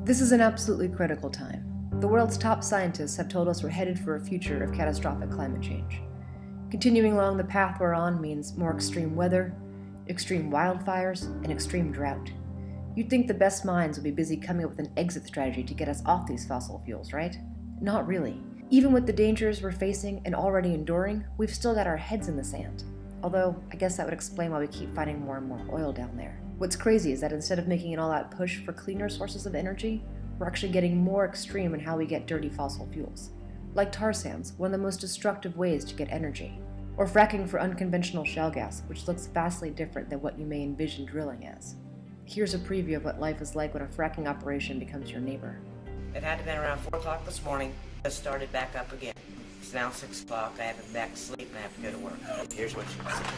This is an absolutely critical time. The world's top scientists have told us we're headed for a future of catastrophic climate change. Continuing along the path we're on means more extreme weather, extreme wildfires, and extreme drought. You'd think the best minds would be busy coming up with an exit strategy to get us off these fossil fuels, right? Not really. Even with the dangers we're facing and already enduring, we've still got our heads in the sand. Although, I guess that would explain why we keep finding more and more oil down there. What's crazy is that instead of making an all-out push for cleaner sources of energy, we're actually getting more extreme in how we get dirty fossil fuels. Like tar sands, one of the most destructive ways to get energy. Or fracking for unconventional shale gas, which looks vastly different than what you may envision drilling as. Here's a preview of what life is like when a fracking operation becomes your neighbor. It had to have been around 4 o'clock this morning. Just started back up again. It's now 6 o'clock. I have been back to sleep and I have to go to work. Here's what you can see.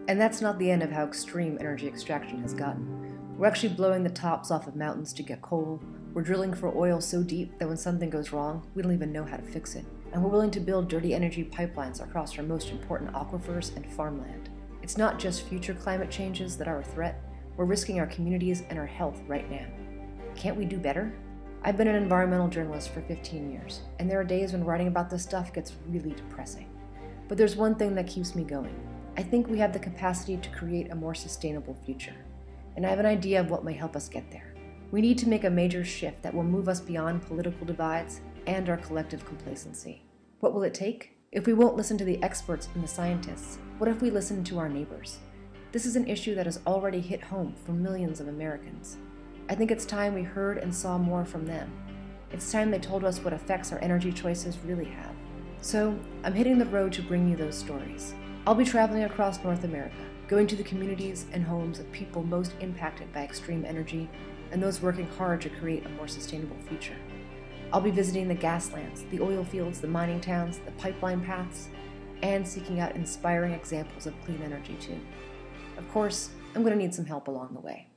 And that's not the end of how extreme energy extraction has gotten. We're actually blowing the tops off of mountains to get coal. We're drilling for oil so deep that when something goes wrong, we don't even know how to fix it. And we're willing to build dirty energy pipelines across our most important aquifers and farmland. It's not just future climate changes that are a threat. We're risking our communities and our health right now. Can't we do better? I've been an environmental journalist for 15 years, and there are days when writing about this stuff gets really depressing. But there's one thing that keeps me going. I think we have the capacity to create a more sustainable future. And I have an idea of what may help us get there. We need to make a major shift that will move us beyond political divides and our collective complacency. What will it take? If we won't listen to the experts and the scientists, what if we listen to our neighbors? This is an issue that has already hit home for millions of Americans. I think it's time we heard and saw more from them. It's time they told us what effects our energy choices really have. So, I'm hitting the road to bring you those stories. I'll be traveling across North America, going to the communities and homes of people most impacted by extreme energy and those working hard to create a more sustainable future. I'll be visiting the gaslands, the oil fields, the mining towns, the pipeline paths, and seeking out inspiring examples of clean energy too. Of course, I'm going to need some help along the way.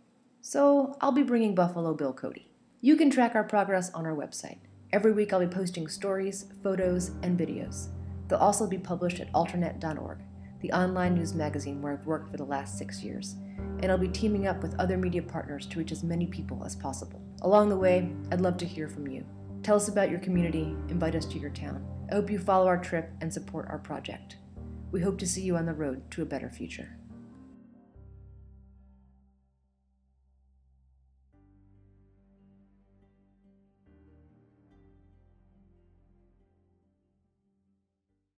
So I'll be bringing Buffalo Bill Cody. You can track our progress on our website. Every week I'll be posting stories, photos, and videos. They'll also be published at alternet.org, the online news magazine where I've worked for the last 6 years, and I'll be teaming up with other media partners to reach as many people as possible. Along the way, I'd love to hear from you. Tell us about your community, invite us to your town. I hope you follow our trip and support our project. We hope to see you on the road to a better future.